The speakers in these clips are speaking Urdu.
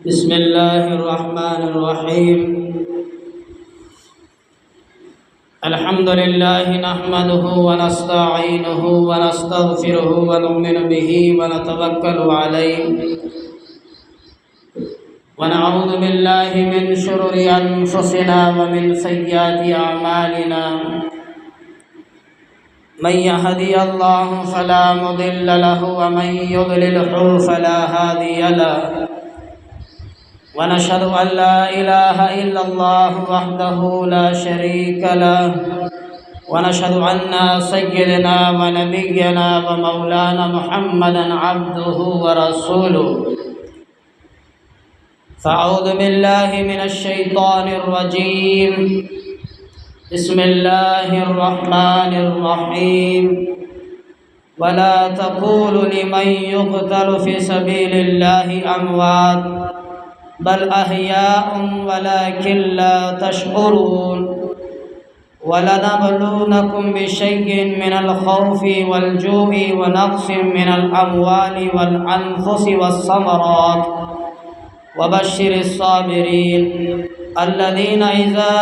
بسم الله الرحمن الرحيم. الحمد لله نحمده ونستعينه ونستغفره ونؤمن به ونتوكل عليه ونعوذ بالله من شرور أنفسنا ومن سيئات أعمالنا. من يهدي الله فلا مضل له ومن يضلله فلا هادي له. ونشهد أن لا إله إلا الله وحده لا شريك له. ونشهد أن سيدنا ونبينا ومولانا محمدا عبده ورسوله. فأعوذ بالله من الشيطان الرجيم. بسم الله الرحمن الرحيم. ولا تقولوا لمن يقتل في سبيل الله أموات بل أحياء ولكن لا تشعرون. ولنبلونكم بشيء من الخوف والجوع ونقص من الأموال والأنفس والثمرات وبشر الصابرين الذين إذا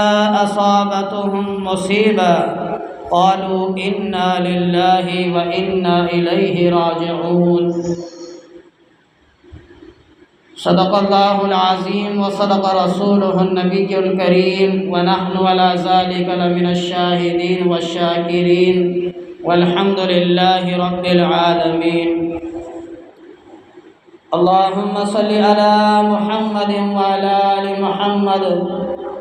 أصابتهم مصيبة قالوا إنا لله وإنا إليه راجعون. صدق الله العظيم وصدق رسوله النبي الكريم ونحن على ذلك لمن الشاهدين والشاكرين والحمد لله رب العالمين. اللهم صل على محمد وعلى آل محمد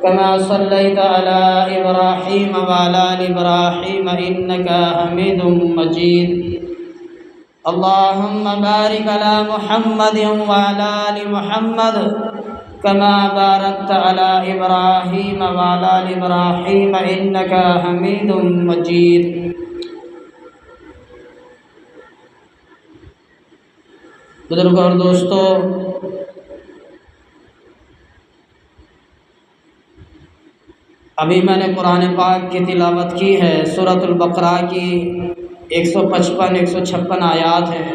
كما صليت على إبراهيم وعلى آل إبراهيم إنك حميد مجيد. اللهم بارك على محمد وعلى آل محمد كما باركت على إبراهيم وعلى آل إبراهيم إنك حميد مجيد. بزرگ اور دوستو، ابھی میں نے قرآن پاک کی تلاوت کی ہے. سورۃ البقرہ کی 155 156 آیات ہیں.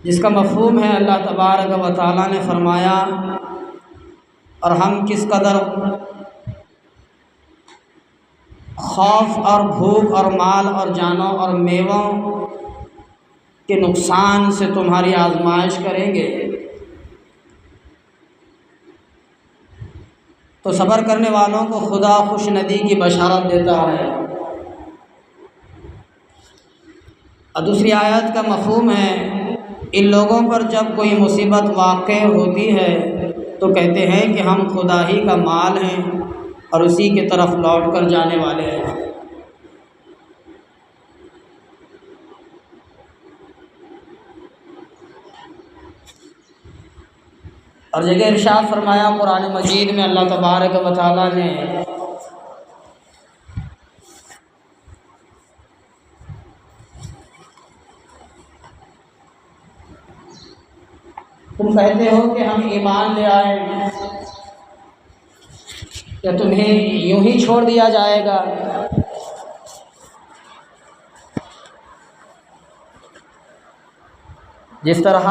جس کا مفہوم ہے اللہ تبارک و تعالیٰ نے فرمایا، اور ہم کس قدر خوف اور بھوک اور مال اور جانوں اور میووں کے نقصان سے تمہاری آزمائش کریں گے تو صبر کرنے والوں کو خدا خوش ندی کی بشارت دیتا ہے. اور دوسری آیت کا مفہوم ہے، ان لوگوں پر جب کوئی مصیبت واقع ہوتی ہے تو کہتے ہیں کہ ہم خدا ہی کا مال ہیں اور اسی کی طرف لوٹ کر جانے والے ہیں. اور جگہ ارشاد فرمایا قرآن مجید میں اللہ تبارک و تعالیٰ نے تم کہتے ہو کہ ہم ایمان لے آئے، کیا تمہیں یوں ہی چھوڑ دیا جائے گا؟ جس طرح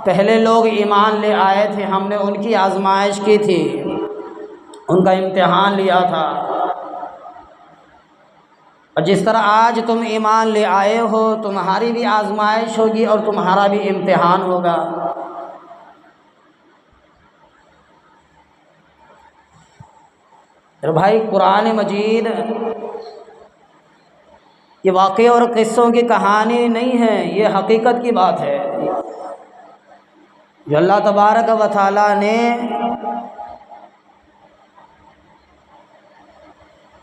پہلے لوگ ایمان لے آئے تھے، ہم نے ان کی آزمائش کی تھی، ان کا امتحان لیا تھا، اور جس طرح آج تم ایمان لے آئے ہو تمہاری بھی آزمائش ہوگی اور تمہارا بھی امتحان ہوگا. بھائی، قرآن مجید یہ واقعے اور قصوں کی کہانی نہیں ہے، یہ حقیقت کی بات ہے جو اللہ تبارک و تعالیٰ نے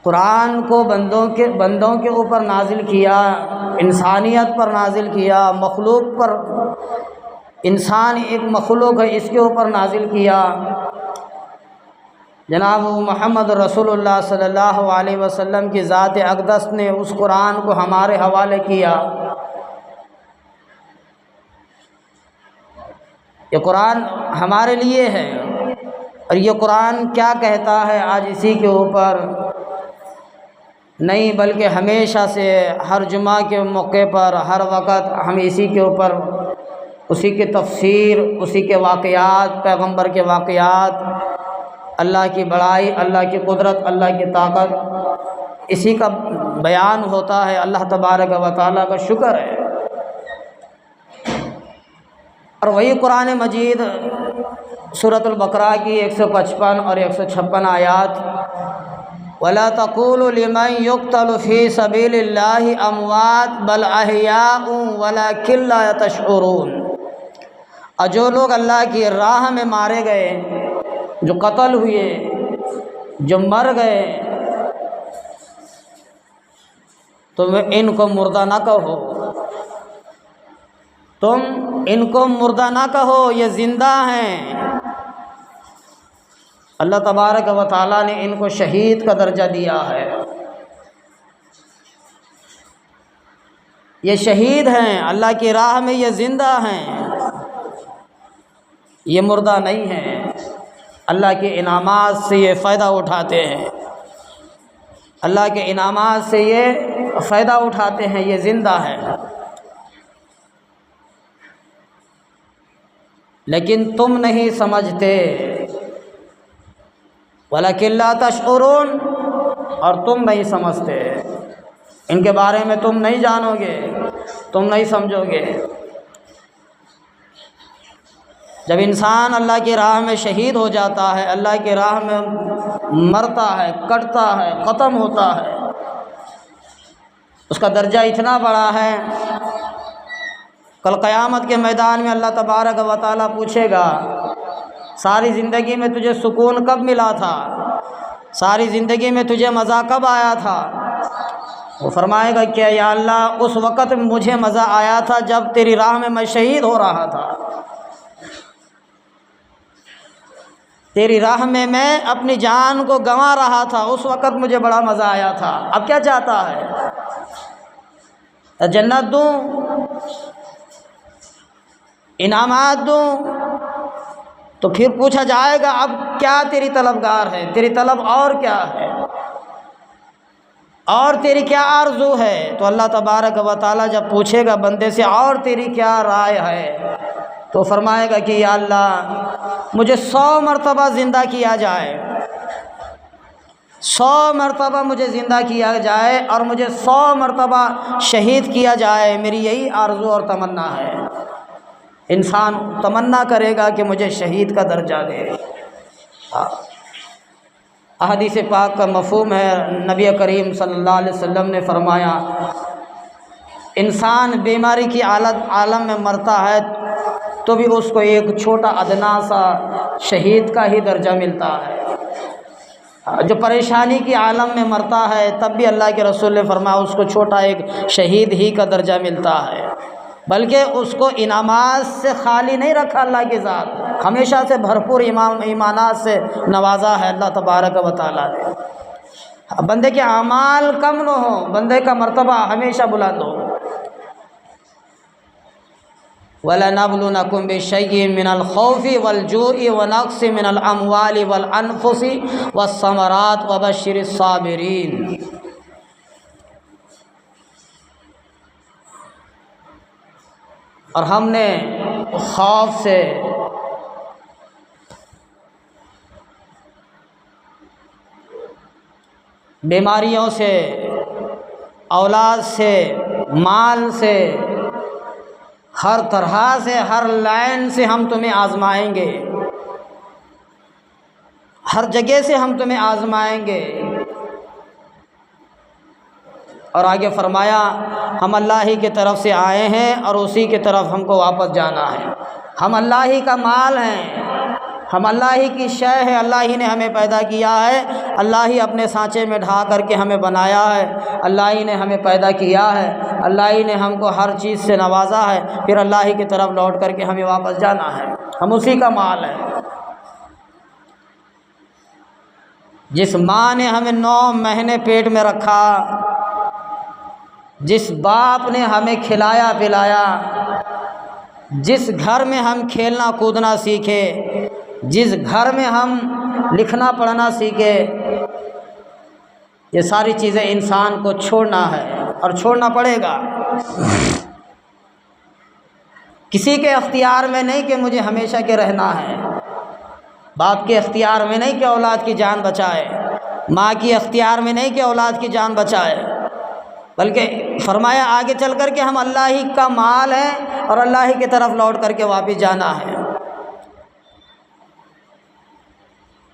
قرآن کو بندوں کے اوپر نازل کیا، انسانیت پر نازل کیا، مخلوق پر. انسان ایک مخلوق ہے، اس کے اوپر نازل کیا. جناب محمد رسول اللہ صلی اللہ علیہ وسلم کی ذات اقدس نے اس قرآن کو ہمارے حوالے کیا. یہ قرآن ہمارے لیے ہے، اور یہ قرآن کیا کہتا ہے آج اسی کے اوپر نہیں بلکہ ہمیشہ سے ہر جمعہ کے موقع پر ہر وقت ہم اسی کے اوپر اسی کی تفسیر، اسی کے واقعات، پیغمبر کے واقعات، اللہ کی بڑائی، اللہ کی قدرت، اللہ کی طاقت، اسی کا بیان ہوتا ہے۔ اللہ تبارک و تعالیٰ کا شکر ہے۔ اور وہی قرآن مجید سورۃ البقرہ کی 155 اور 156 آیات، وَلَا تَقُولُوا لِمَن يُقْتَلُ فِي سَبِيلِ اللَّهِ أَمْوَاتٌ بَلْ أَحْيَاءٌ وَلَكِن لَّا يَشْعُرُونَ۔ اور جو لوگ اللہ کی راہ میں مارے گئے، جو قتل ہوئے، جو مر گئے، تم ان کو مردہ نہ کہو، تم ان کو مردہ نہ کہو، یہ زندہ ہیں۔ اللہ تبارک و تعالیٰ نے ان کو شہید کا درجہ دیا ہے۔ یہ شہید ہیں، اللہ کی راہ میں یہ زندہ ہیں، یہ مردہ نہیں ہیں۔ اللہ کے انعامات سے یہ فائدہ اٹھاتے ہیں، اللہ کے انعامات سے یہ فائدہ اٹھاتے ہیں، یہ زندہ ہے۔ لیکن تم نہیں سمجھتے، وَلَكِن لَّا تَشْعُرُونَ، اور تم نہیں سمجھتے، ان کے بارے میں تم نہیں جانو گے، تم نہیں سمجھو گے۔ جب انسان اللہ کی راہ میں شہید ہو جاتا ہے، اللہ کی راہ میں مرتا ہے، کٹتا ہے، ختم ہوتا ہے، اس کا درجہ اتنا بڑا ہے، کل قیامت کے میدان میں اللہ تبارک و تعالیٰ پوچھے گا، ساری زندگی میں تجھے سکون کب ملا تھا؟ ساری زندگی میں تجھے مزہ کب آیا تھا؟ وہ فرمائے گا کہ یا اللہ، اس وقت مجھے مزہ آیا تھا جب تیری راہ میں میں شہید ہو رہا تھا، تیری راہ میں میں اپنی جان کو گنوا رہا تھا، اس وقت مجھے بڑا مزہ آیا تھا۔ اب کیا چاہتا ہے؟ جنت دوں، انعامات دوں؟ تو پھر پوچھا جائے گا اب کیا تیری طلبگار ہے، تیری طلب اور کیا ہے، اور تیری کیا آرزو ہے؟ تو اللہ تبارک و تعالیٰ جب پوچھے گا بندے سے اور تیری کیا رائے ہے، تو فرمائے گا کہ یا اللہ، مجھے 100 مرتبہ زندہ کیا جائے، 100 مرتبہ مجھے زندہ کیا جائے، اور مجھے 100 مرتبہ شہید کیا جائے، میری یہی آرزو اور تمنا ہے۔ انسان تمنا کرے گا کہ مجھے شہید کا درجہ دے۔ احادیث پاک کا مفہوم ہے، نبی کریم صلی اللہ علیہ وسلم نے فرمایا، انسان بیماری کی عالم میں مرتا ہے تو بھی اس کو ایک چھوٹا ادنا سا شہید کا ہی درجہ ملتا ہے۔ جو پریشانی کی عالم میں مرتا ہے تب بھی اللہ کے رسول نے فرمایا اس کو چھوٹا ایک شہید ہی کا درجہ ملتا ہے، بلکہ اس کو انعامات سے خالی نہیں رکھا اللہ کی ذات، ہمیشہ سے بھرپور ایمانات سے نوازا ہے اللہ تبارک و تعالیٰ نے۔ بندے کے اعمال کم نہ ہوں، بندے کا مرتبہ ہمیشہ بلند ہو۔ وَلَنَبْلُونَكُمْ بِشَيْءٍ مِّنَ الْخَوْفِ وَالْجُوعِ وَنَقْصٍ مِّنَ الْأَمْوَالِ وَالْأَنفُسِ وَالثَّمَرَاتِ وَبَشِّرِ الصَّابِرِينَ۔ اور ہم نے خوف سے، بیماریوں سے، اولاد سے، مال سے، ہر طرح سے، ہر لائن سے ہم تمہیں آزمائیں گے، ہر جگہ سے ہم تمہیں آزمائیں گے۔ اور آگے فرمایا ہم اللہ ہی کی طرف سے آئے ہیں اور اسی کی طرف ہم کو واپس جانا ہے۔ ہم اللہ ہی کا مال ہیں، ہم اللہ ہی کی شے ہے، اللہ ہی نے ہمیں پیدا کیا ہے، اللہ ہی اپنے سانچے میں ڈھا کر کے ہمیں بنایا ہے، اللہ ہی نے ہمیں پیدا کیا ہے، اللہ ہی نے ہم کو ہر چیز سے نوازا ہے، پھر اللہ ہی کی طرف لوٹ کر کے ہمیں واپس جانا ہے۔ ہم اسی کا مال ہے۔ جس ماں نے ہمیں 9 مہینے پیٹ میں رکھا، جس باپ نے ہمیں کھلایا پلایا، جس گھر میں ہم کھیلنا کودنا سیکھے، جس گھر میں ہم لکھنا پڑھنا سیکھے، یہ ساری چیزیں انسان کو چھوڑنا ہے اور چھوڑنا پڑے گا۔ کسی کے اختیار میں نہیں کہ مجھے ہمیشہ کے رہنا ہے، باپ کے اختیار میں نہیں کہ اولاد کی جان بچائے، ماں کی اختیار میں نہیں کہ اولاد کی جان بچائے، بلکہ فرمایا آگے چل کر کے ہم اللہ ہی کا مال ہے اور اللہ ہی کی طرف لوٹ کر کے واپس جانا ہے۔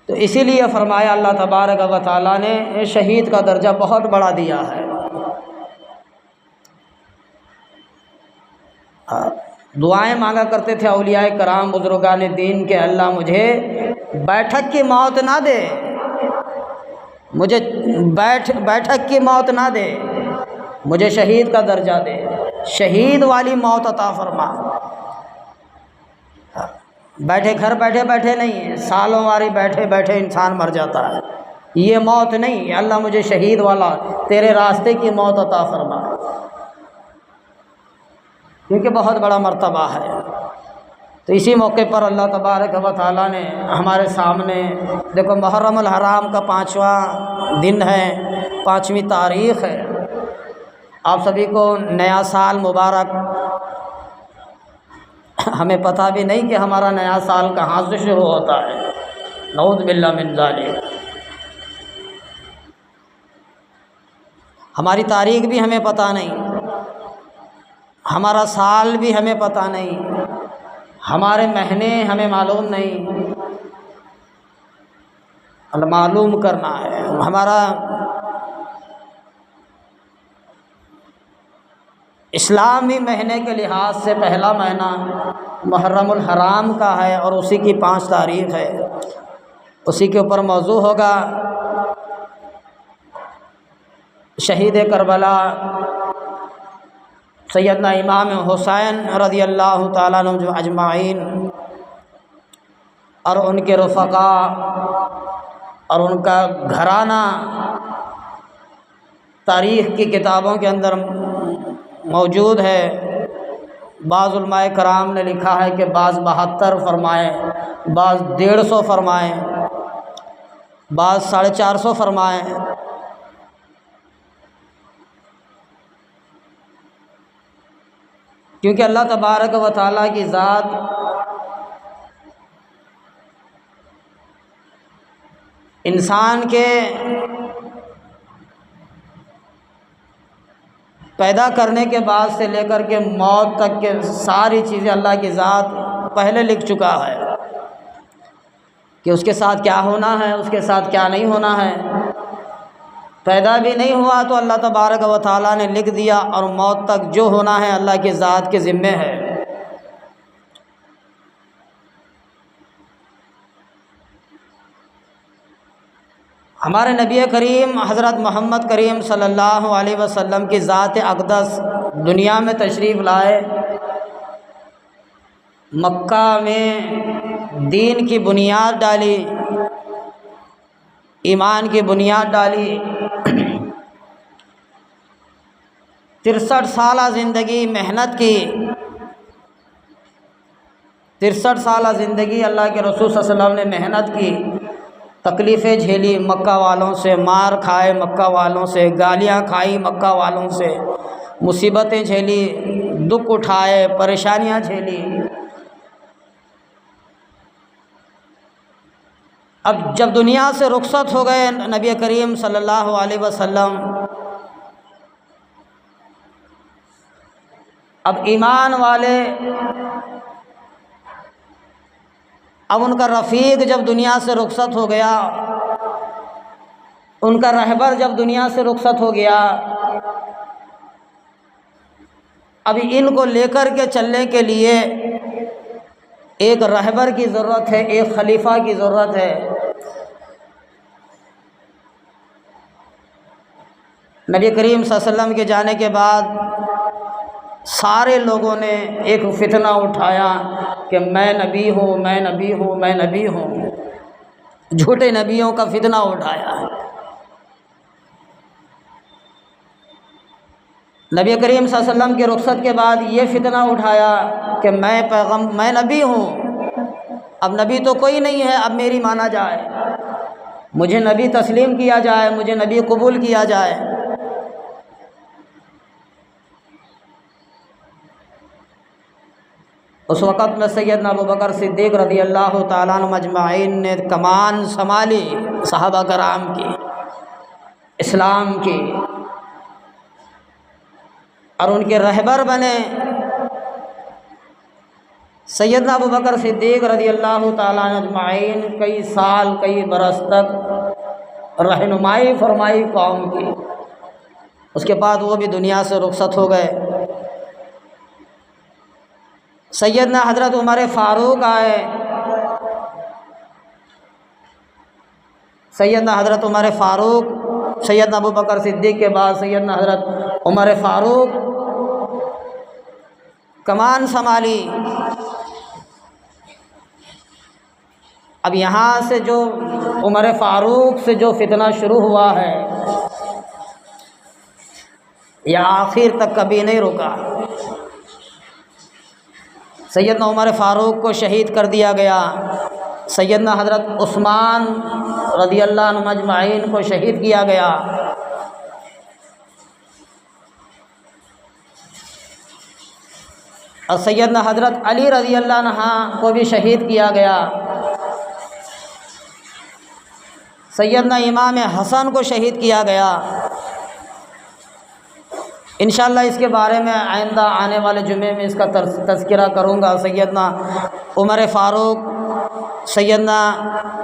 تو اسی لیے فرمایا اللہ تبارک و تعالیٰ نے شہید کا درجہ بہت بڑا دیا ہے۔ دعائیں مانگا کرتے تھے اولیاء کرام بزرگان دین کے، اللہ مجھے بیٹھک کی موت نہ دے، مجھے بیٹھک کی موت نہ دے، مجھے شہید کا درجہ دے، شہید والی موت عطا فرما۔ بیٹھے گھر بیٹھے بیٹھے نہیں، سالوں واری بیٹھے بیٹھے انسان مر جاتا ہے، یہ موت نہیں، اللہ مجھے شہید والا تیرے راستے کی موت عطا فرما، کیونکہ بہت بڑا مرتبہ ہے۔ تو اسی موقع پر اللہ تبارک و تعالیٰ نے ہمارے سامنے دیکھو محرم الحرام کا 5واں دن ہے، 5ویں تاریخ ہے، آپ سبھی کو نیا سال مبارک۔ ہمیں پتہ بھی نہیں کہ ہمارا نیا سال کہاں سے شروع ہوتا ہے، نعوذ باللہ من ذالک۔ ہماری تاریخ بھی ہمیں پتہ نہیں، ہمارا سال بھی ہمیں پتہ نہیں، ہمارے مہینے ہمیں معلوم نہیں، معلوم کرنا ہے۔ ہمارا اسلامی مہینے کے لحاظ سے پہلا مہینہ محرم الحرام کا ہے اور اسی کی 5 تاریخ ہے، اسی کے اوپر موضوع ہوگا شہید کربلا سیدنا امام حسین رضی اللہ تعالیٰ عنہ اجمعین اور ان کے رفقا اور ان کا گھرانہ تاریخ کی کتابوں کے اندر موجود ہے۔ بعض علماء کرام نے لکھا ہے کہ بعض 72 فرمائے، بعض 150 فرمائے، بعض 450 فرمائے۔ کیونکہ اللہ تبارک و تعالیٰ کی ذات انسان کے پیدا کرنے کے بعد سے لے کر کے موت تک کے ساری چیزیں اللہ کی ذات پہلے لکھ چکا ہے کہ اس کے ساتھ کیا ہونا ہے، اس کے ساتھ کیا نہیں ہونا ہے۔ پیدا بھی نہیں ہوا تو اللہ تبارک و تعالیٰ نے لکھ دیا، اور موت تک جو ہونا ہے اللہ کی ذات کے ذمے ہے۔ ہمارے نبی کریم حضرت محمد کریم صلی اللہ علیہ وسلم کی ذات اقدس دنیا میں تشریف لائے، مکہ میں دین کی بنیاد ڈالی، ایمان کی بنیاد ڈالی، 63 سالہ زندگی محنت کی، 63 سالہ زندگی اللہ کے رسول صلی اللہ علیہ وسلم نے محنت کی، تکلیفیں جھیلی، مکہ والوں سے مار کھائے، مکہ والوں سے گالیاں کھائی، مکہ والوں سے مصیبتیں جھیلی، دکھ اٹھائے، پریشانیاں جھیلی۔ اب جب دنیا سے رخصت ہو گئے نبی کریم صلی اللہ علیہ وسلم، اب ایمان والے، اب ان کا رفیق جب دنیا سے رخصت ہو گیا، ان کا رہبر جب دنیا سے رخصت ہو گیا، اب ان کو لے کر کے چلنے کے لیے ایک رہبر کی ضرورت ہے، ایک خلیفہ کی ضرورت ہے۔ نبی کریم صلی اللہ علیہ وسلم کے جانے کے بعد سارے لوگوں نے ایک فتنہ اٹھایا کہ میں نبی ہوں، میں نبی ہوں، میں نبی ہوں، جھوٹے نبیوں کا فتنہ اٹھایا۔ نبی کریم صلی اللہ علیہ وسلم کے رخصت کے بعد یہ فتنہ اٹھایا کہ میں نبی ہوں، اب نبی تو کوئی نہیں ہے، اب میری مانا جائے۔ مجھے نبی تسلیم کیا جائے، مجھے نبی قبول کیا جائے۔ اس وقت میں سیدنا ابوبکر صدیق رضی اللہ تعالیٰ عنہ اجمعین نے کمان سنبھالی صحابہ کرام کی، اسلام کی، اور ان کے رہبر بنے۔ سیدنا ابوبکر صدیق رضی اللہ تعالیٰ عنہ اجمعین کئی سال، کئی برس تک رہنمائی فرمائی قوم کی۔ اس کے بعد وہ بھی دنیا سے رخصت ہو گئے۔ سیدنا حضرت عمر فاروق آئے۔ سیدنا حضرت عمر فاروق، سیدنا ابوبکر صدیق کے بعد سیدنا حضرت عمر فاروق کمان سنبھالی۔ اب یہاں سے جو عمر فاروق سے جو فتنہ شروع ہوا ہے یہ آخر تک کبھی نہیں رکا۔ سیدنا عمر فاروق کو شہید کر دیا گیا، سیدنا حضرت عثمان رضی اللہ عنہ اجمعین کو شہید کیا گیا، اور سیدنا حضرت علی رضی اللہ عنہ کو بھی شہید کیا گیا، سیدنا امام حسن کو شہید کیا گیا۔ انشاءاللہ اس کے بارے میں آئندہ آنے والے جمعے میں اس کا تذکرہ کروں گا۔ سیدنا عمر فاروق، سیدنا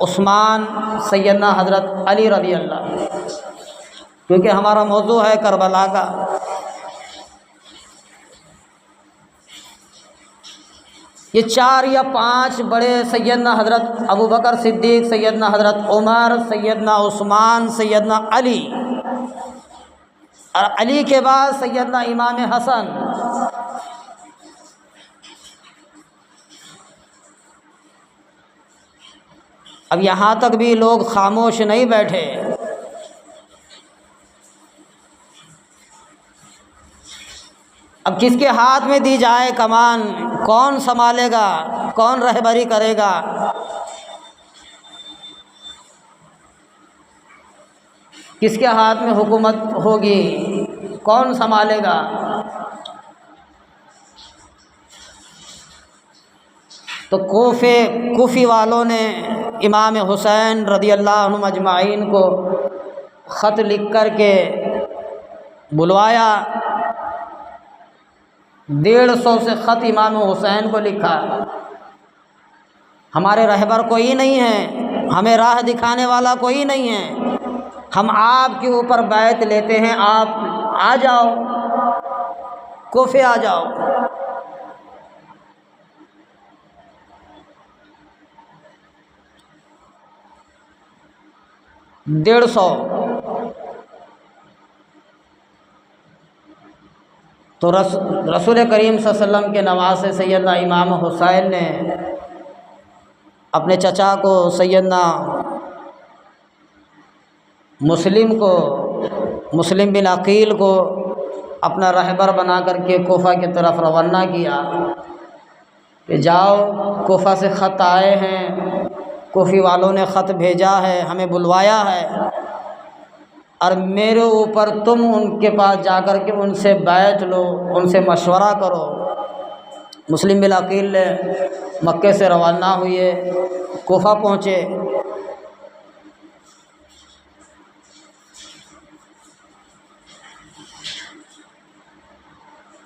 عثمان، سیدنا حضرت علی رضی اللہ، کیونکہ ہمارا موضوع ہے کربلا کا۔ یہ 4 یا 5 بڑے سیدنا حضرت ابوبکر صدیق، سیدنا حضرت عمر، سیدنا عثمان، سیدنا علی، اور علی کے بعد سیدنا امام حسن۔ اب یہاں تک بھی لوگ خاموش نہیں بیٹھے۔ اب کس کے ہاتھ میں دی جائے کمان؟ کون سنبھالے گا؟ کون رہبری کرے گا؟ کس کے ہاتھ میں حکومت ہوگی؟ کون سنبھالے گا؟ تو کوفی والوں نے امام حسین رضی اللہ عنہ اجمعین کو خط لکھ کر کے بلوایا۔ 150 سے خط امام حسین کو لکھا، ہمارے رہبر کوئی نہیں ہے، ہمیں راہ دکھانے والا کوئی نہیں ہے، ہم آپ کے اوپر بیعت لیتے ہیں، آپ آ جاؤ، کوفے آ جاؤ۔ ڈیڑھ سو تو رسول کریم صلی اللہ علیہ وسلم کے نواسے سیدنا امام حسین نے اپنے چچا کو سیدنا مسلم بن عقیل کو اپنا رہبر بنا کر کے کوفہ کی طرف روانہ کیا کہ جاؤ، کوفہ سے خط آئے ہیں، کوفی والوں نے خط بھیجا ہے، ہمیں بلوایا ہے، اور میرے اوپر تم ان کے پاس جا کر کے ان سے بیعت لو، ان سے مشورہ کرو۔ مسلم بن عقیل نے مکے سے روانہ ہوئے، کوفہ پہنچے۔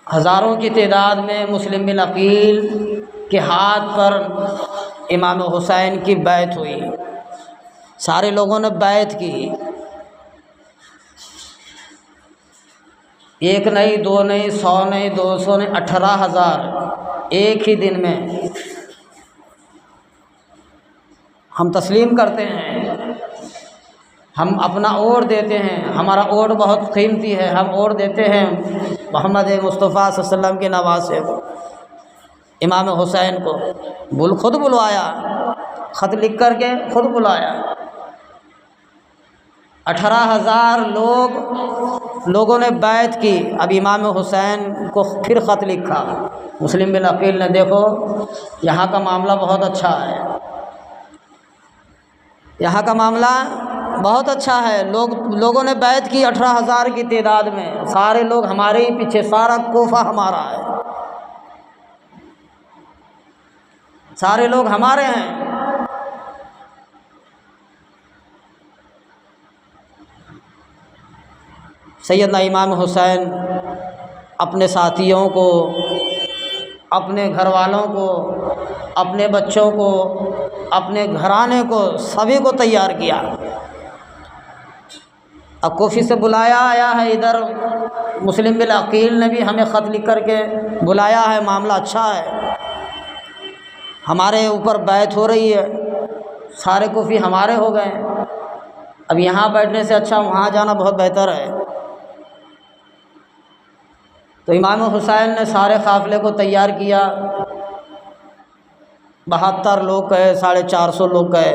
ہزاروں کی تعداد میں مسلم بن عقیل کے ہاتھ پر امام حسین کی بیعت ہوئی، سارے لوگوں نے بیعت کی، 1 نہیں، 2 نہیں، 100 نہیں، 200 نہیں، 18,000 ایک ہی دن میں ہم تسلیم کرتے ہیں، ہم اپنا ووٹ دیتے ہیں، ہمارا ووٹ بہت قیمتی ہے، ہم ووٹ دیتے ہیں محمد مصطفیٰ صلی اللہ علیہ وسلم کے نواسے کو، امام حسین کو۔ خود بلوایا، خط لکھ کر کے خود بلایا۔ 18,000 لوگوں نے بیعت کی۔ اب امام حسین کو پھر خط لکھا مسلم بن عقیل نے، دیکھو یہاں کا معاملہ بہت اچھا ہے، یہاں کا معاملہ بہت اچھا ہے، لوگوں نے بیعت کی 18,000 کی تعداد میں، سارے لوگ ہمارے ہی پیچھے، سارا کوفہ ہمارا ہے، سارے لوگ ہمارے ہیں۔ سیدنا امام حسین اپنے ساتھیوں کو، اپنے گھر والوں کو، اپنے بچوں کو، اپنے گھرانے کو، سبھی کو تیار کیا۔ اب کوفی سے بلایا آیا ہے، ادھر مسلم بن عقیل نے بھی ہمیں خط لکھ کر کے بلایا ہے، معاملہ اچھا ہے، ہمارے اوپر بیعت ہو رہی ہے، سارے کوفی ہمارے ہو گئے ہیں، اب یہاں بیٹھنے سے اچھا وہاں جانا بہت بہتر ہے۔ تو امام حسین نے سارے قافلے کو تیار کیا، 72 لوگ گئے، 450 لوگ گئے،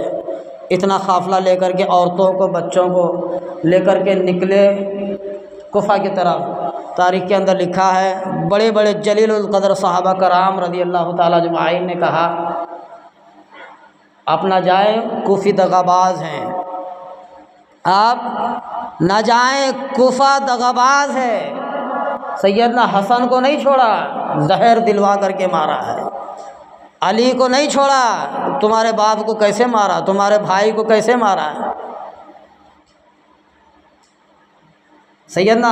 اتنا قافلہ لے کر کے، عورتوں کو، بچوں کو لے کر کے نکلے کوفہ کی طرف۔ تاریخ کے اندر لکھا ہے، بڑے بڑے جلیل القدر صحابہ کرام رضی اللہ تعالیٰ اجمعین نے کہا آپ نہ جائیں، کوفی دغاباز ہیں، آپ نہ جائیں، کوفہ دغاباز ہے۔ سیدنا حسن کو نہیں چھوڑا، زہر دلوا کر کے مارا ہے، علی کو نہیں چھوڑا، تمہارے باپ کو کیسے مارا، تمہارے بھائی کو کیسے مارا ہے۔ سیدنا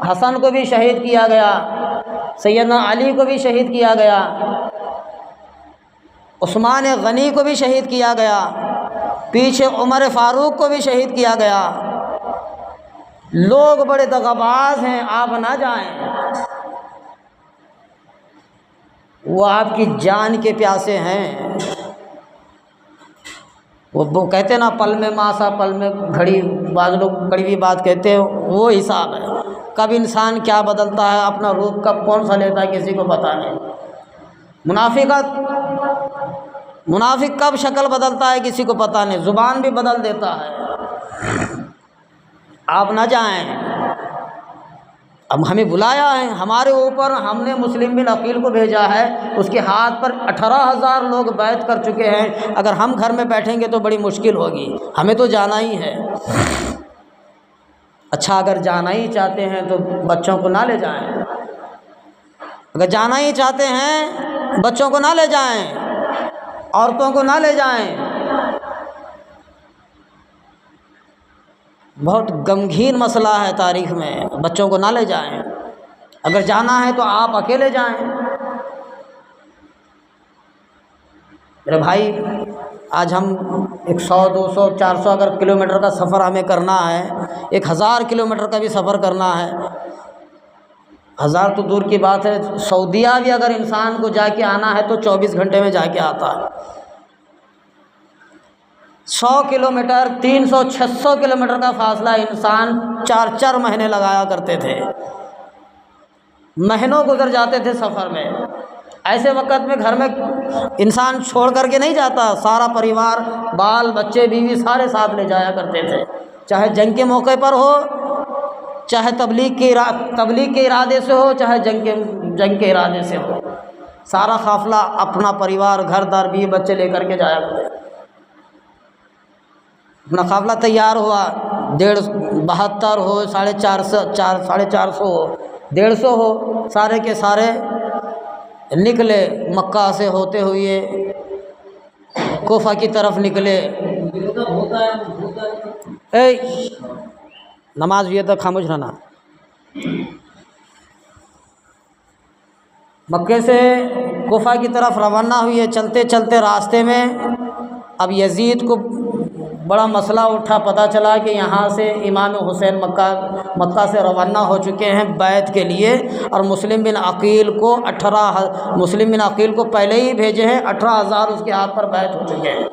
حسن کو بھی شہید کیا گیا، سیدنا علی کو بھی شہید کیا گیا، عثمان غنی کو بھی شہید کیا گیا، پیچھے عمر فاروق کو بھی شہید کیا گیا۔ لوگ بڑے دغاباز ہیں، آپ نہ جائیں، وہ آپ کی جان کے پیاسے ہیں۔ وہ کہتے نا پل میں ماسا پل میں گھڑی، بعض لوگ کڑوی بات کہتے ہیں، وہ حساب ہے، کب انسان کیا بدلتا ہے، اپنا روپ کب کون سا لیتا ہے کسی کو پتہ نہیں۔ منافق کب شکل بدلتا ہے کسی کو پتہ نہیں، زبان بھی بدل دیتا ہے۔ آپ نہ جائیں، اب ہمیں بلایا ہے، ہمارے اوپر ہم نے مسلم بن عقیل کو بھیجا ہے، اس کے ہاتھ پر 18,000 لوگ بیعت کر چکے ہیں، اگر ہم گھر میں بیٹھیں گے تو بڑی مشکل ہوگی، ہمیں تو جانا ہی ہے۔ اچھا اگر جانا ہی چاہتے ہیں تو بچوں کو نہ لے جائیں، اگر جانا ہی چاہتے ہیں بچوں کو نہ لے جائیں، عورتوں کو نہ لے جائیں۔ بہت غمگین مسئلہ ہے تاریخ میں، بچوں کو نہ لے جائیں، اگر جانا ہے تو آپ اکیلے جائیں۔ میرے بھائی، آج ہم 100 200 400 اگر کلومیٹر کا سفر ہمیں کرنا ہے، 1000 کلومیٹر کا بھی سفر کرنا ہے، 1000 تو دور کی بات ہے، سعودیہ بھی اگر انسان کو جا کے آنا ہے تو 24 گھنٹے میں جا کے آتا ہے۔ 100 کلومیٹر، 300 600 کلومیٹر کا فاصلہ انسان 4 مہینے لگایا کرتے تھے، مہینوں گزر جاتے تھے سفر میں۔ ایسے وقت میں گھر میں انسان چھوڑ کر کے نہیں جاتا، سارا پریوار، بال بچے بیوی سارے ساتھ لے جایا کرتے تھے، چاہے جنگ کے موقع پر ہو، چاہے تبلیغ کے ارادے سے ہو، چاہے جنگ کے ارادے سے ہو، سارا قافلہ اپنا پریوار، گھر دار، بیوی بچے لے کر کے جایا کرتے تھے۔ اپنا قافلہ تیار ہوا، 72 ہو، 450 ہو، 150 ہو، سارے کے سارے نکلے، مکہ سے ہوتے ہوئے کوفہ کی طرف نکلے۔ نماز ہوئی تو خاموش رہنا۔ مکے سے کوفہ کی طرف روانہ ہوئے، چلتے چلتے راستے میں اب یزید کو بڑا مسئلہ اٹھا، پتہ چلا کہ یہاں سے امام حسین مکہ سے روانہ ہو چکے ہیں بیعت کے لیے، اور مسلم بن عقیل کو پہلے ہی بھیجے ہیں، 18,000 اس کے ہاتھ پر بیعت ہو چکے ہیں۔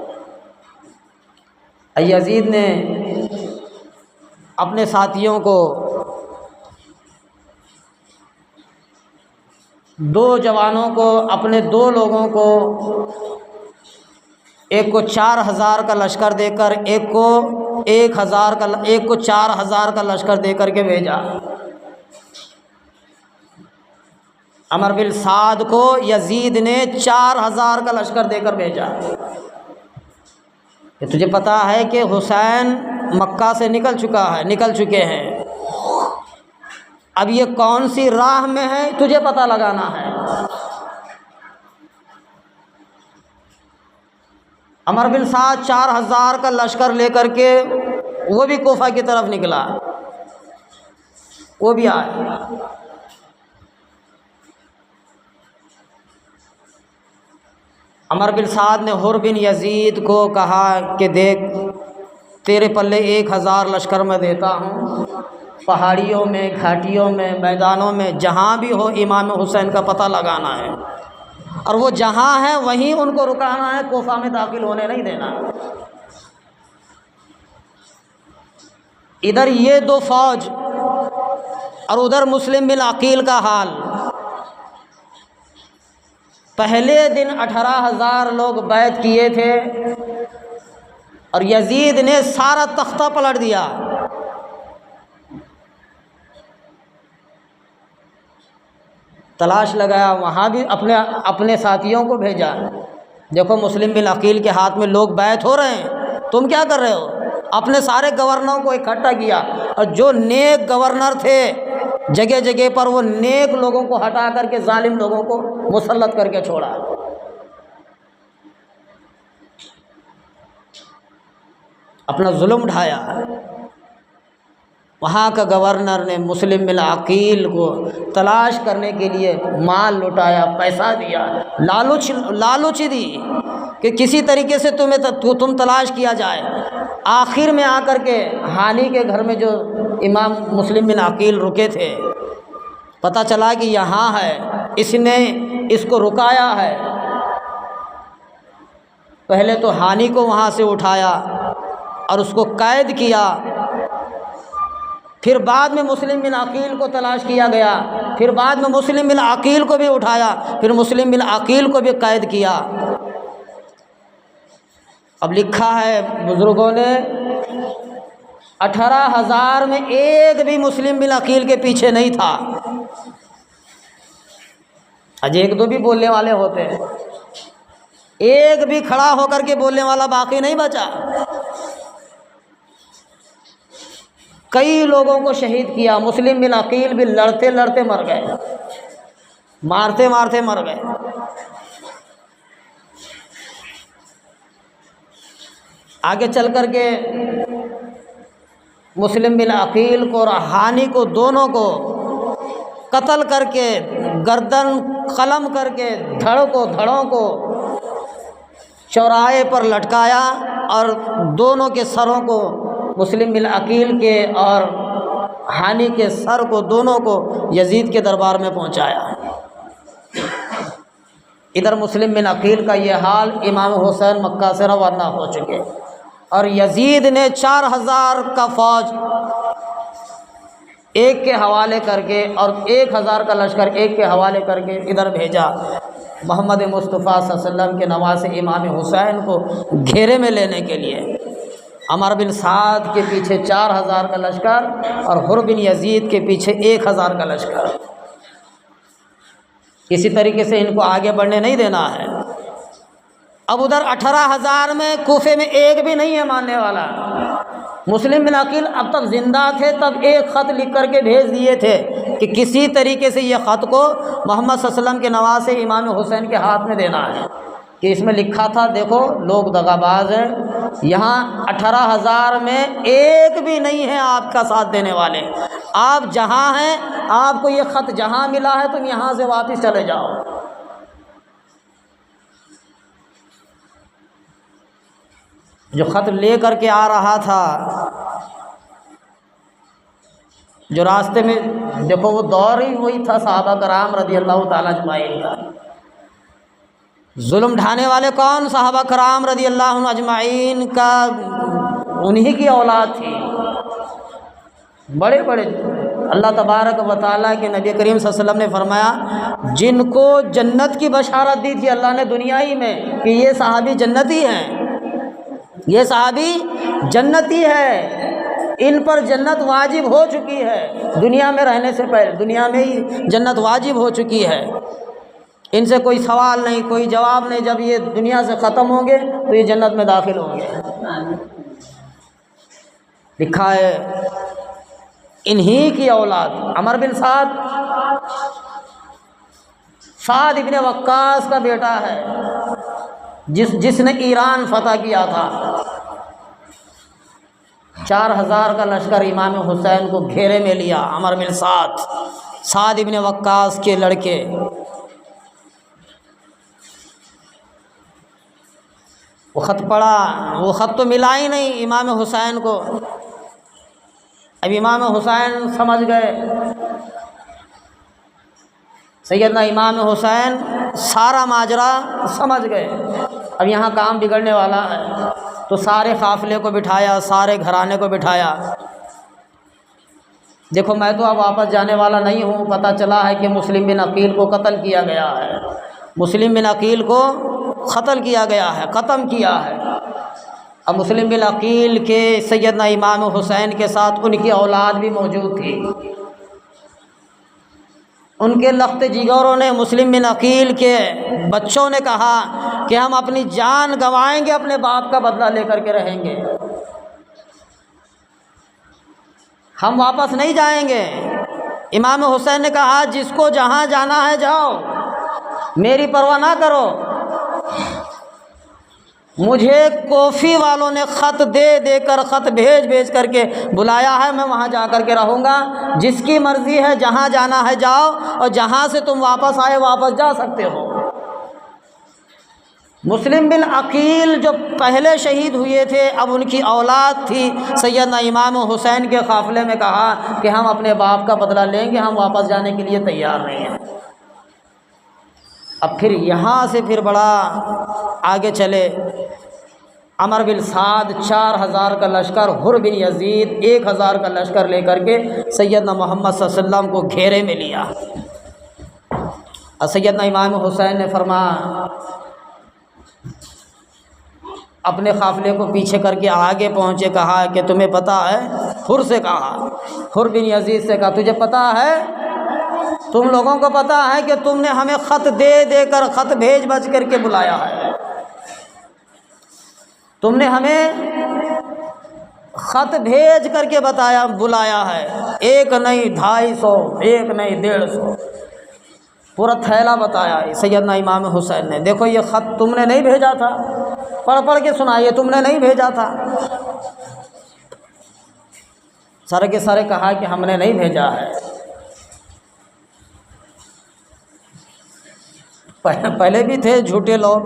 یزید نے اپنے ساتھیوں کو، 2 جوانوں کو، اپنے 2 لوگوں کو، ایک کو 4,000 کا لشکر دے کر، ایک کو 4,000 کا لشکر دے کر کے بھیجا۔ عمر بن سعد کو یزید نے 4,000 کا لشکر دے کر بھیجا۔ کہ تجھے پتہ ہے کہ حسین مکہ سے نکل چکے ہیں، اب یہ کون سی راہ میں ہے تجھے پتہ لگانا ہے۔ عمر بن سعد 4000 کا لشکر لے کر کے وہ بھی کوفہ کی طرف نکلا، وہ بھی آئے۔ عمر بن سعد نے حر بن یزید کو کہا کہ دیکھ تیرے پلے 1000 لشکر میں دیتا ہوں، پہاڑیوں میں، گھاٹیوں میں، میدانوں میں جہاں بھی ہو امام حسین کا پتہ لگانا ہے، اور وہ جہاں ہیں وہیں ان کو رکانا ہے، کوفہ میں داخل ہونے نہیں دینا۔ ادھر یہ 2 فوج اور ادھر مسلم بن عقیل کا حال۔ پہلے دن 18000 لوگ بیعت کیے تھے اور یزید نے سارا تختہ پلٹ دیا۔ تلاش لگایا، وہاں بھی اپنے ساتھیوں کو بھیجا، دیکھو مسلم بن عقیل کے ہاتھ میں لوگ بیعت ہو رہے ہیں، تم کیا کر رہے ہو؟ اپنے سارے گورنروں کو اکٹھا کیا، اور جو نیک گورنر تھے جگہ جگہ پر وہ نیک لوگوں کو ہٹا کر کے ظالم لوگوں کو مسلط کر کے چھوڑا۔ اپنا ظلم ڈھایا۔ وہاں کا گورنر نے مسلم بن عقیل کو تلاش کرنے کے لیے مال لٹایا، پیسہ دیا، لالچ دی کہ کسی طریقے سے تم تلاش کیا جائے۔ آخر میں آ کر کے ہانی کے گھر میں جو امام مسلم بن عقیل رکے تھے، پتہ چلا کہ یہاں ہے، اس نے اس کو رکایا ہے۔ پہلے تو ہانی کو وہاں سے اٹھایا اور اس کو قید کیا، پھر بعد میں مسلم بن عقیل کو تلاش کیا گیا، پھر بعد میں مسلم بن عقیل کو بھی اٹھایا، پھر مسلم بن عقیل کو بھی قید کیا۔ اب لکھا ہے بزرگوں نے 18000 میں ایک بھی مسلم بن عقیل کے پیچھے نہیں تھا۔ آج 1-2 بھی بولنے والے ہوتے ہیں، ایک بھی کھڑا ہو کر کے بولنے والا باقی نہیں بچا۔ کئی لوگوں کو شہید کیا، مسلم بن عقیل بھی لڑتے لڑتے مر گئے، مارتے مارتے مر گئے۔ آگے چل کر کے مسلم بن عقیل کو اور ہانی کو دونوں کو قتل کر کے گردن قلم کر کے دھڑوں کو چوراہے پر لٹکایا، اور دونوں کے سروں کو، مسلم بن عقیل کے اور ہانی کے سر کو، دونوں کو یزید کے دربار میں پہنچایا۔ ادھر مسلم بن عقیل کا یہ حال، امام حسین مکہ سے روانہ ہو چکے، اور یزید نے 4000 کا فوج ایک کے حوالے کر کے اور 1000 کا لشکر ایک کے حوالے کر کے ادھر بھیجا، محمد مصطفیٰ صلی اللہ علیہ وسلم کے نواسے امام حسین کو گھیرے میں لینے کے لیے۔ عمر بن سعد کے پیچھے 4000 کا لشکر اور حر بن یزید کے پیچھے 1000 کا لشکر۔ کسی طریقے سے ان کو آگے بڑھنے نہیں دینا ہے۔ اب ادھر 18000 میں کوفے میں ایک بھی نہیں ہے ماننے والا۔ مسلم بن عقیل اب تک زندہ تھے، تب ایک خط لکھ کر کے بھیج دیے تھے کہ کسی طریقے سے یہ خط کو محمد صلی اللہ علیہ وسلم کے نواسے امام حسین کے ہاتھ میں دینا ہے، کہ اس میں لکھا تھا دیکھو لوگ دغاباز ہیں، یہاں 18000 میں ایک بھی نہیں ہے آپ کا ساتھ دینے والے، آپ جہاں ہیں، آپ کو یہ خط جہاں ملا ہے تم یہاں سے واپس چلے جاؤ۔ جو خط لے کر کے آ رہا تھا، جو راستے میں دیکھو وہ دور ہی وہی تھا صحابہ کرام رضی اللہ تعالیٰ اجمعین کا۔ ظلم ڈھانے والے کون؟ صحابہ کرام رضی اللہ عنہ اجمعین کا، انہی کی اولاد تھی، بڑے بڑے۔ اللہ تبارک و تعالیٰ کے نبی کریم صلی اللہ علیہ وسلم نے فرمایا جن کو جنت کی بشارت دی تھی اللہ نے دنیا ہی میں کہ یہ صحابی جنتی ہیں، یہ صحابی جنتی ہے، ان پر جنت واجب ہو چکی ہے، دنیا میں رہنے سے پہلے دنیا میں ہی جنت واجب ہو چکی ہے، ان سے کوئی سوال نہیں، کوئی جواب نہیں، جب یہ دنیا سے ختم ہوں گے تو یہ جنت میں داخل ہوں گے۔ لکھا ہے انہی کی اولاد عمر بن سعد ابن وقاص کا بیٹا ہے، جس نے ایران فتح کیا تھا۔ 4000 کا لشکر امام حسین کو گھیرے میں لیا، عمر بن سعد ابن وقاص کے لڑکے۔ وہ خط پڑھا، وہ خط تو ملا ہی نہیں امام حسین کو۔ اب امام حسین سمجھ گئے، سیدنا امام حسین سارا ماجرا سمجھ گئے، اب یہاں کام بگڑنے والا ہے۔ تو سارے قافلے کو بٹھایا، سارے گھرانے کو بٹھایا، دیکھو میں تو اب واپس جانے والا نہیں ہوں، پتہ چلا ہے کہ مسلم بن عقیل کو قتل کیا گیا ہے، مسلم بن عقیل کو قتل کیا گیا ہے، ختم کیا ہے۔ اب مسلم بن عقیل کے سیدنا امام حسین کے ساتھ ان کی اولاد بھی موجود تھی۔ ان کے لخت جگروں نے، مسلم بن عقیل کے بچوں نے کہا کہ ہم اپنی جان گنوائیں گے، اپنے باپ کا بدلہ لے کر کے رہیں گے، ہم واپس نہیں جائیں گے۔ امام حسین نے کہا جس کو جہاں جانا ہے جاؤ، میری پرواہ نہ کرو، مجھے کوفی والوں نے خط دے کر، خط بھیج کر کے بلایا ہے، میں وہاں جا کر کے رہوں گا، جس کی مرضی ہے جہاں جانا ہے جاؤ، اور جہاں سے تم واپس آئے واپس جا سکتے ہو۔ مسلم بن عقیل جو پہلے شہید ہوئے تھے، اب ان کی اولاد تھی، سیدنا امام حسین کے قافلے میں کہا کہ ہم اپنے باپ کا بدلہ لیں گے، ہم واپس جانے کے لیے تیار نہیں ہیں۔ اب پھر یہاں سے پھر بڑا آگے چلے، عمر بن سعد 4000 کا لشکر، حر بن یزید 1000 کا لشکر لے کر کے سیدنا محمد صلی اللہ علیہ وسلم کو گھیرے میں لیا۔ اور سیدنا امام حسین نے فرمایا، اپنے قافلے کو پیچھے کر کے آگے پہنچے، کہا کہ تمہیں پتہ ہے، حر سے کہا، حر بن یزید سے کہا تجھے پتہ ہے، تم لوگوں کو پتہ ہے کہ تم نے ہمیں خط دے کر، خط بھیج کر کے بلایا ہے، تم نے ہمیں خط بھیج کر کے بلایا ہے، ایک نہیں 250، ایک نہیں 150، پورا تھیلا بتایا سیدنا امام حسین نے۔ دیکھو یہ خط تم نے نہیں بھیجا تھا، پڑھ کے سنائیے، تم نے نہیں بھیجا تھا۔ سارے کے سارے کہا کہ ہم نے نہیں بھیجا ہے۔ پہلے بھی تھے جھوٹے لوگ،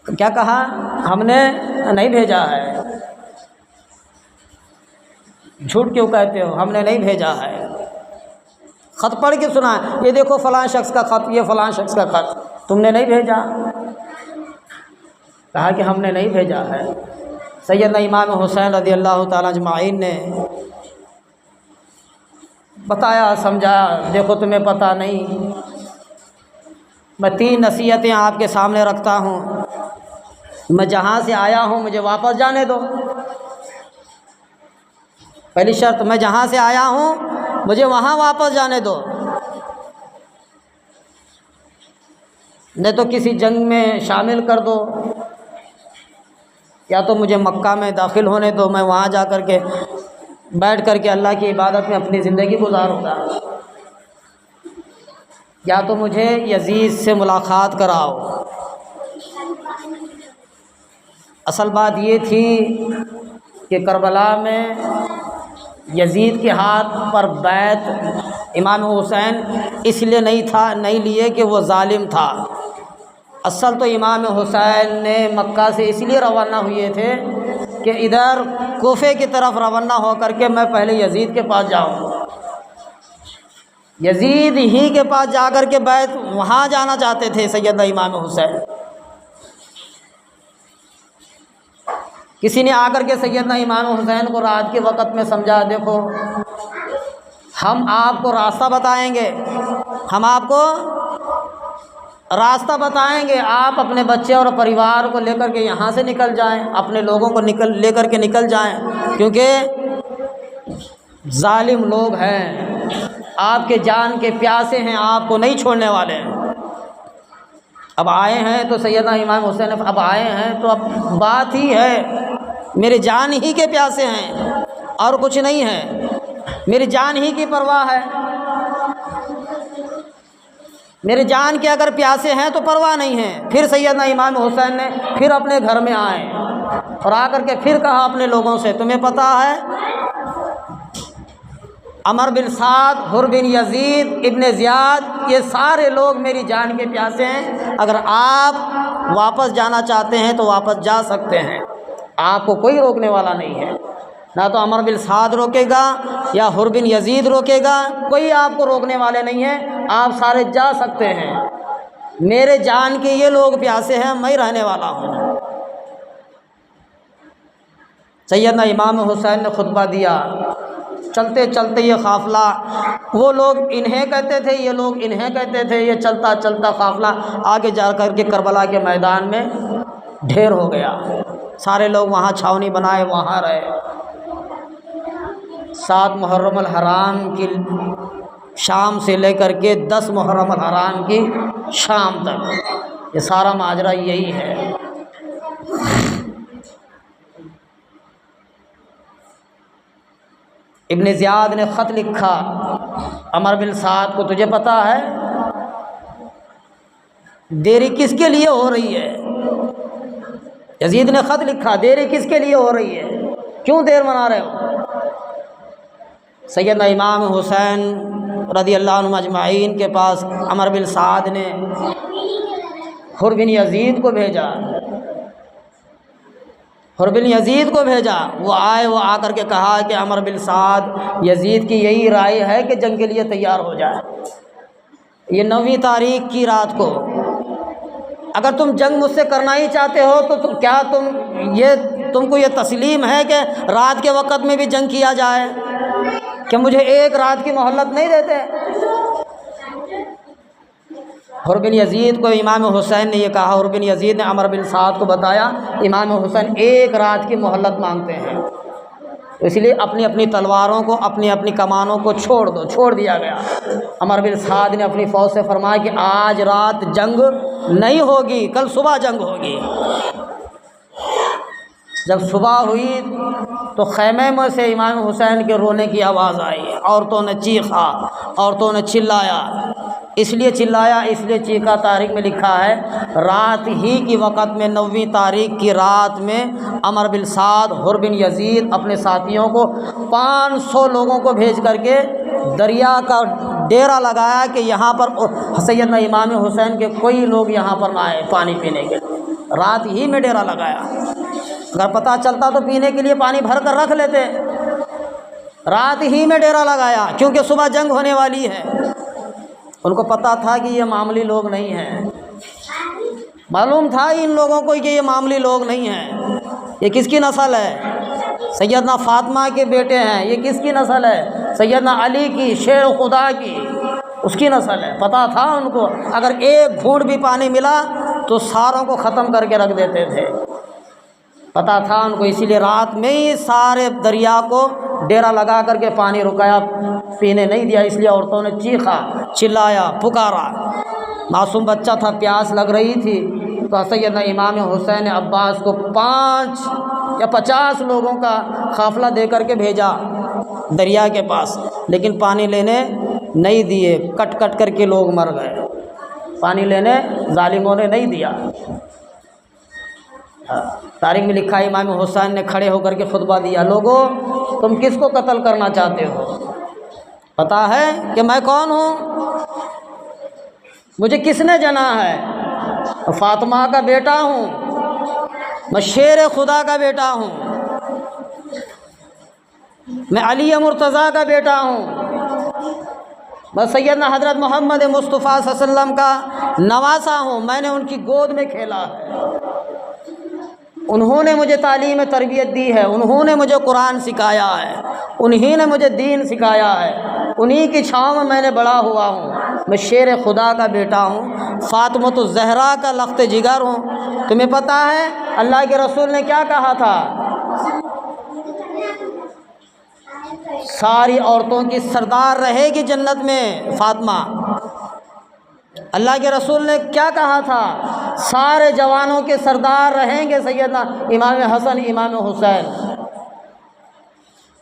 کیا کہا؟ ہم نے نہیں بھیجا ہے۔ جھوٹ کیوں کہتے ہو؟ ہم نے نہیں بھیجا ہے۔ خط پڑھ کے سنا، یہ دیکھو فلاں شخص کا خط، یہ فلاں شخص کا خط، تم نے نہیں بھیجا؟ کہا کہ ہم نے نہیں بھیجا ہے۔ سیدنا امام حسین رضی اللہ تعالیٰ اجمعین نے بتایا، سمجھایا، دیکھو تمہیں پتہ نہیں، میں 3 نصیحتیں آپ کے سامنے رکھتا ہوں، میں جہاں سے آیا ہوں مجھے واپس جانے دو۔ پہلی شرط، میں جہاں سے آیا ہوں مجھے وہاں واپس جانے دو، نہیں تو کسی جنگ میں شامل کر دو، یا تو مجھے مکہ میں داخل ہونے دو، میں وہاں جا کر کے بیٹھ کر کے اللہ کی عبادت میں اپنی زندگی گزاروں گا، یا تو مجھے یزید سے ملاقات کراؤ۔ اصل بات یہ تھی کہ کربلا میں یزید کے ہاتھ پر بیعت امام حسین اس لیے نہیں لیے کہ وہ ظالم تھا، اصل تو امام حسین نے مکہ سے اس لیے روانہ ہوئے تھے کہ ادھر کوفے کی طرف روانہ ہو کر کے میں پہلے یزید کے پاس جاؤں، یزید ہی کے پاس جا کر کے بیعت، وہاں جانا چاہتے تھے سیدنا امام حسین۔ کسی نے آ کر کے سیدنا امام حسین کو رات کے وقت میں سمجھا، دیکھو ہم آپ کو راستہ بتائیں گے، ہم آپ کو راستہ بتائیں گے، آپ اپنے بچے اور پریوار کو لے کر کے یہاں سے نکل جائیں، اپنے لوگوں کو لے کر کے نکل جائیں، کیونکہ ظالم لوگ ہیں، آپ کے جان کے پیاسے ہیں، آپ کو نہیں چھوڑنے والے ہیں۔ اب آئے ہیں تو سیدنا امام حسین اب آئے ہیں تو اب بات ہی ہے، میری جان ہی کے پیاسے ہیں اور کچھ نہیں ہے، میری جان ہی کی پرواہ ہے، میری جان کے اگر پیاسے ہیں تو پرواہ نہیں ہے۔ پھر سیدنا امام حسین نے پھر اپنے گھر میں آئے اور آ کر کے پھر کہا اپنے لوگوں سے، تمہیں پتہ ہے عمر بن سعد، حر بن یزید، ابن زیاد، یہ سارے لوگ میری جان کے پیاسے ہیں، اگر آپ واپس جانا چاہتے ہیں تو واپس جا سکتے ہیں، آپ کو کوئی روکنے والا نہیں ہے، نہ تو عمر بن سعد روکے گا یا حر بن یزید روکے گا، کوئی آپ کو روکنے والے نہیں ہیں، آپ سارے جا سکتے ہیں، میرے جان کے یہ لوگ پیاسے ہیں، میں رہنے والا ہوں۔ سیدنا امام حسین نے خطبہ دیا، چلتے چلتے یہ قافلہ، وہ لوگ انہیں کہتے تھے، یہ لوگ انہیں کہتے تھے، یہ چلتا چلتا قافلہ آگے جا کر کے کربلا کے میدان میں ڈھیر ہو گیا، سارے لوگ وہاں چھاونی بنائے، وہاں رہے۔ 7 محرم الحرام کی شام سے لے کر کے 10 محرم الحرام کی شام تک یہ سارا ماجرا یہی ہے۔ ابن زیاد نے خط لکھا عمر بن سعد کو، تجھے پتہ ہے دیری کس کے لیے ہو رہی ہے؟ یزید نے خط لکھا، دیری کس کے لیے ہو رہی ہے، کیوں دیر منا رہے ہو؟ سیدنا امام حسین رضی اللہ عنہ اجمعین کے پاس عمر بن سعد نے حر بن یزید کو بھیجا، حر بن یزید کو بھیجا، وہ آئے، وہ آ کر کے کہا کہ عمر بن سعد، یزید کی یہی رائے ہے کہ جنگ کے لیے تیار ہو جائے، یہ 9 تاریخ کی رات کو، اگر تم جنگ مجھ سے کرنا ہی چاہتے ہو تو کیا تم کو یہ تسلیم ہے کہ رات کے وقت میں بھی جنگ کیا جائے، کہ مجھے ایک رات کی مہلت نہیں دیتے؟ حر بن یزید کو امام حسین نے یہ کہا، حر بن یزید نے عمر بن سعد کو بتایا امام حسین ایک رات کی مہلت مانگتے ہیں، اس لیے اپنی اپنی تلواروں کو، اپنی اپنی کمانوں کو چھوڑ دیا گیا۔ عمر بن سعد نے اپنی فوج سے فرمایا کہ آج رات جنگ نہیں ہوگی، کل صبح جنگ ہوگی۔ جب صبح ہوئی تو خیمے میں سے امام حسین کے رونے کی آواز آئی، عورتوں نے چیخا، عورتوں نے چلایا، اس لیے چلایا، اس لیے چیخا، تاریخ میں لکھا ہے رات ہی کی وقت میں 9 تاریخ کی رات میں عمر بن سعد، حر بن یزید اپنے ساتھیوں کو 500 لوگوں کو بھیج کر کے دریا کا ڈیرا لگایا کہ یہاں پر سیدنا امام حسین کے کوئی لوگ یہاں پر نہ آئے پانی پینے کے لیے، رات ہی میں ڈیرا لگایا، اگر پتہ چلتا تو پینے کے لیے پانی بھر کر رکھ لیتے، رات ہی میں ڈیرا لگایا کیونکہ صبح جنگ ہونے والی ہے۔ ان کو پتہ تھا کہ یہ معمولی لوگ نہیں ہیں، معلوم تھا ان لوگوں کو کہ یہ معمولی لوگ نہیں ہیں، یہ کس کی نسل ہے؟ سیدنا فاطمہ کے بیٹے ہیں، یہ کس کی نسل ہے؟ سیدنا علی کی، شیر خدا کی، اس کی نسل ہے۔ پتہ تھا ان کو اگر ایک گھونٹ بھی پانی ملا تو ساروں کو ختم کر کے رکھ دیتے تھے، پتہ تھا ان کو، اسی لیے رات میں ہی سارے دریا کو ڈیرا لگا کر کے پانی رکایا، پینے نہیں دیا، اس لیے عورتوں نے چیخا، چلایا، پکارا، معصوم بچہ تھا، پیاس لگ رہی تھی، تو سیدنا امام حسین نے عباس کو 5 یا 50 لوگوں کا قافلہ دے کر کے بھیجا دریا کے پاس، لیکن پانی لینے نہیں دیے، کٹ کٹ کر کے لوگ مر گئے، پانی لینے ظالموں نے نہیں دیا۔ تاریخ میں لکھا ہے امام حسین نے کھڑے ہو کر کے خطبہ دیا، لوگوں تم کس کو قتل کرنا چاہتے ہو؟ پتہ ہے کہ میں کون ہوں؟ مجھے کس نے جنا ہے؟ فاطمہ کا بیٹا ہوں، میں شیر خدا کا بیٹا ہوں، میں علی مرتضیٰ کا بیٹا ہوں، میں سیدنا حضرت محمد مصطفیٰ صلی اللہ علیہ وسلم کا نواسا ہوں، میں نے ان کی گود میں کھیلا ہے، انہوں نے مجھے تعلیم تربیت دی ہے، انہوں نے مجھے قرآن سکھایا ہے، انہی نے مجھے دین سکھایا ہے، انہی کی چھاؤں میں میں نے بڑا ہوا ہوں، میں شیر خدا کا بیٹا ہوں، فاطمۃ الزہرا کا لخت جگر ہوں۔ تمہیں پتہ ہے اللہ کے رسول نے کیا کہا تھا؟ ساری عورتوں کی سردار رہے گی جنت میں فاطمہ، اللہ کے رسول نے کیا کہا تھا؟ سارے جوانوں کے سردار رہیں گے سیدنا امام حسن امام حسین،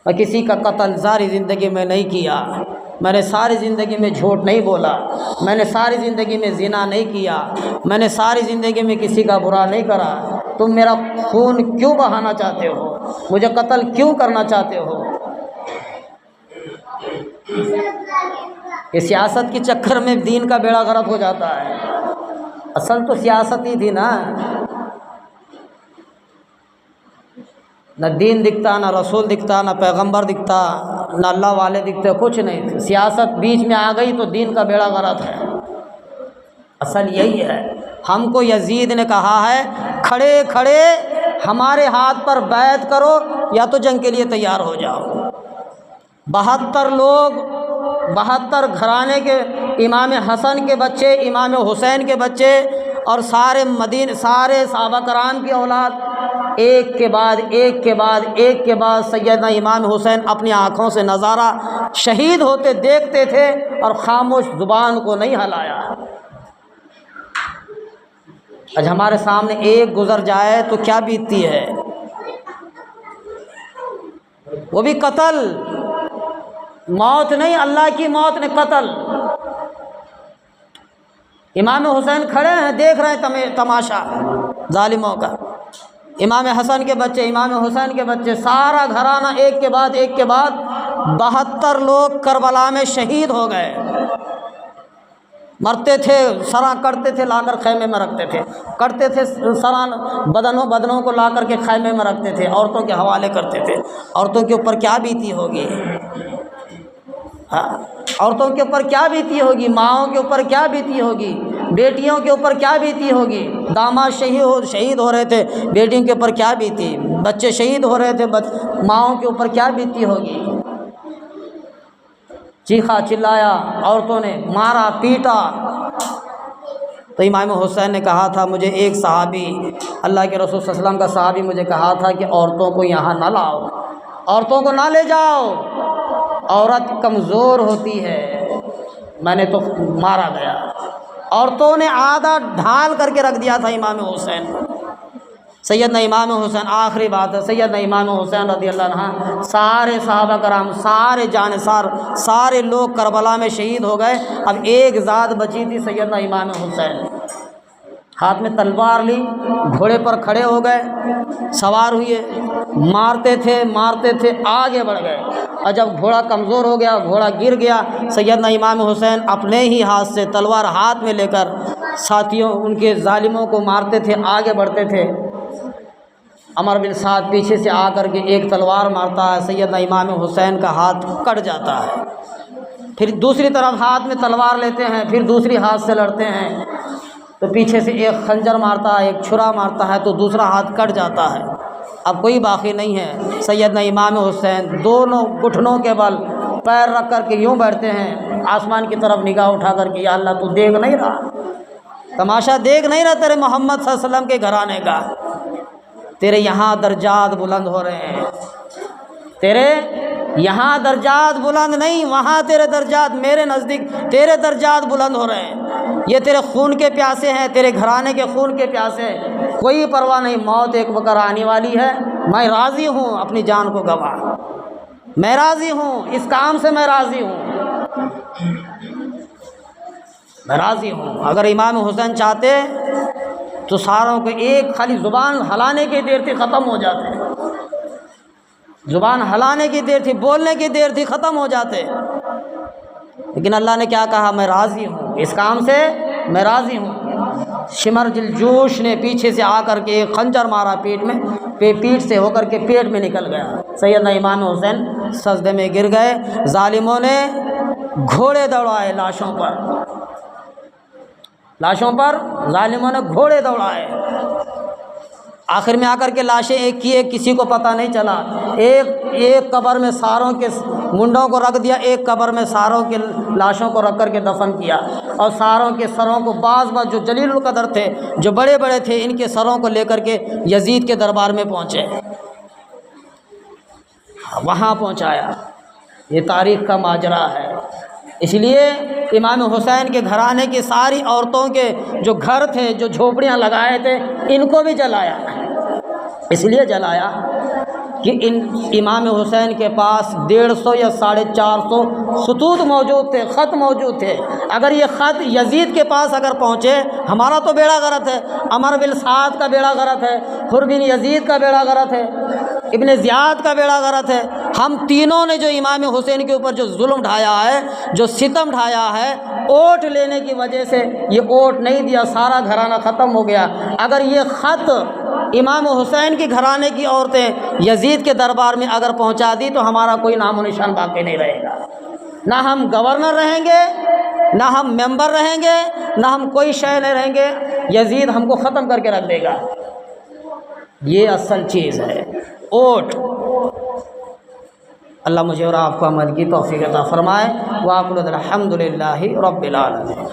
اور کسی کا قتل ساری زندگی میں نہیں کیا، میں نے ساری زندگی میں جھوٹ نہیں بولا، میں نے ساری زندگی میں زنا نہیں کیا، میں نے ساری زندگی میں کسی کا برا نہیں کرا، تم میرا خون کیوں بہانا چاہتے ہو؟ مجھے قتل کیوں کرنا چاہتے ہو؟ یہ سیاست کے چکر میں دین کا بیڑا غرق ہو جاتا ہے۔ اصل تو سیاست ہی تھی نا، نہ دین دکھتا، نہ رسول دکھتا، نہ پیغمبر دکھتا، نہ اللہ والے دکھتے، کچھ نہیں تھے۔ سیاست بیچ میں آ گئی تو دین کا بیڑا غرق ہے۔ اصل یہی ہے۔ ہم کو یزید نے کہا ہے کھڑے کھڑے ہمارے ہاتھ پر بیعت کرو یا تو جنگ کے لیے تیار ہو جاؤ۔ 72 لوگ، 72 گھرانے کے، امام حسن کے بچے، امام حسین کے بچے اور سارے صحابہ کرام کی اولاد، ایک کے بعد ایک کے بعد ایک کے بعد سیدنا امام حسین اپنی آنکھوں سے نظارہ شہید ہوتے دیکھتے تھے اور خاموش زبان کو نہیں ہلایا۔ آج ہمارے سامنے ایک گزر جائے تو کیا بیتتی ہے؟ وہ بھی قتل، موت نہیں، اللہ کی موت نے قتل۔ امام حسین کھڑے ہیں دیکھ رہے ہیں تماشا ظالموں کا۔ امام حسن کے بچے، امام حسین کے بچے، سارا گھرانہ ایک کے بعد ایک کے بعد 72 لوگ کربلا میں شہید ہو گئے۔ مرتے تھے، سراں کٹتے تھے، لا کر خیمے میں رکھتے تھے، کٹتے تھے سراں، بدنوں کو لا کر کے خیمے میں رکھتے تھے، عورتوں کے حوالے کرتے تھے۔ عورتوں کے اوپر کیا بیتی ہوگی؟ عورتوں کے اوپر کیا بیتی ہوگی؟ ماؤں کے اوپر کیا بیتی ہوگی؟ بیٹیوں کے اوپر کیا بیتی ہوگی؟ داماد شہید ہو رہے تھے، بیٹیوں کے اوپر کیا بیتی؟ بچے شہید ہو رہے تھے، ماؤں کے اوپر کیا بیتی ہوگی؟ چیخا چلایا، عورتوں نے مارا پیٹا۔ تو امام حسین نے کہا تھا، مجھے ایک صحابی، اللہ کے رسول صلی اللہ علیہ وسلم کا صحابی مجھے کہا تھا کہ عورتوں کو یہاں نہ لاؤ، عورتوں کو نہ لے جاؤ، عورت کمزور ہوتی ہے۔ میں نے تو مارا گیا۔ عورتوں نے آدھا ڈھال کر کے رکھ دیا تھا امام حسین کو۔ سیدنا امام حسین، آخری بات ہے، سیدنا امام حسین رضی اللہ عنہ، سارے صحابہ کرام، سارے جانثار، سارے لوگ کربلا میں شہید ہو گئے۔ اب ایک ذات بچی تھی، سیدنا امام حسین، ہاتھ میں تلوار لی، گھوڑے پر کھڑے ہو گئے، سوار ہوئے، مارتے تھے، آگے بڑھ گئے، اور جب گھوڑا کمزور ہو گیا، گھوڑا گر گیا، سیدنا امام حسین اپنے ہی ہاتھ سے تلوار ہاتھ میں لے کر ساتھیوں، ان کے ظالموں کو مارتے تھے، آگے بڑھتے تھے۔ عمر بن سعد پیچھے سے آ کر کے ایک تلوار مارتا ہے، سیدنا امام حسین کا ہاتھ کٹ جاتا ہے۔ پھر دوسری طرف ہاتھ میں تلوار لیتے ہیں، پھر دوسری ہاتھ سے لڑتے ہیں، تو پیچھے سے ایک خنجر مارتا ہے، ایک چھرا مارتا ہے، تو دوسرا ہاتھ کٹ جاتا ہے۔ اب کوئی باقی نہیں ہے۔ سیدنا امام حسین دونوں گھٹنوں کے بل پیر رکھ کر کے یوں بیٹھتے ہیں، آسمان کی طرف نگاہ اٹھا کر کے، یا اللہ تو دیکھ نہیں رہا، تماشا دیکھ نہیں رہا تیرے محمد صلی اللہ علیہ وسلم کے گھرانے کا؟ تیرے یہاں درجات بلند ہو رہے ہیں، تیرے یہاں درجات بلند نہیں، وہاں تیرے درجات، میرے نزدیک تیرے درجات بلند ہو رہے ہیں۔ یہ تیرے خون کے پیاسے ہیں، تیرے گھرانے کے خون کے پیاسے ہیں، کوئی پرواہ نہیں، موت ایک وقت آنے والی ہے، میں راضی ہوں اپنی جان کو گنوا، میں راضی ہوں، اس کام سے میں راضی ہوں، میں راضی ہوں۔ اگر امام حسین چاہتے تو ساروں کو ایک خالی زبان ہلانے کی دیر تھی، ختم ہو جاتے، زبان ہلانے کی دیر تھی، بولنے کی دیر تھی، ختم ہو جاتے، لیکن اللہ نے کیا کہا؟ میں راضی ہوں، اس کام سے میں راضی ہوں۔ شمر جلجوش نے پیچھے سے آ کر کے ایک خنجر مارا پیٹ میں، پیٹ سے ہو کر کے پیٹ میں نکل گیا، سیدنا امام حسین سجدے میں گر گئے۔ ظالموں نے گھوڑے دوڑائے لاشوں پر، ظالموں نے گھوڑے دوڑائے، آخر میں آ کر کے لاشیں ایک کی ایک، کسی کو پتہ نہیں چلا۔ ایک قبر میں ساروں کے منڈوں کو رکھ دیا، ایک قبر میں ساروں کے لاشوں کو رکھ کر کے دفن کیا، اور ساروں کے سروں کو بعض جو جلیل القدر تھے، جو بڑے بڑے تھے، ان کے سروں کو لے کر کے یزید کے دربار میں پہنچے، وہاں پہنچایا۔ یہ تاریخ کا ماجرا ہے۔ اس لیے امام حسین کے گھرانے کی ساری عورتوں کے جو گھر تھے، جو جھوپڑیاں لگائے تھے، ان کو بھی جلایا۔ اس لیے جلایا کہ امام حسین کے پاس 150 یا 450 خطوط موجود تھے، خط موجود تھے۔ اگر یہ خط یزید کے پاس اگر پہنچے، ہمارا تو بیڑا غرق ہے، عمر بن سعد کا بیڑا غرق ہے، حر بن یزید کا بیڑا غرق ہے، ابن زیاد کا بیڑا غرق ہے۔ ہم تینوں نے جو امام حسین کے اوپر جو ظلم ڈھایا ہے، جو ستم ڈھایا ہے، اوٹ لینے کی وجہ سے یہ اوٹ نہیں دیا، سارا گھرانہ ختم ہو گیا۔ اگر یہ خط امام حسین کے گھرانے کی عورتیں یزید کے دربار میں اگر پہنچا دی تو ہمارا کوئی نام و نشان باقی نہیں رہے گا، نہ ہم گورنر رہیں گے، نہ ہم ممبر رہیں گے، نہ ہم کوئی شے نہیں رہیں گے، یزید ہم کو ختم کر کے رکھ دے گا۔ یہ اصل چیز ہے، اوٹ۔ اللہ مجھے اور آپ کو عمل کی توفیق عطا فرمائے۔ وآخر الحمد للہ رب العالمین۔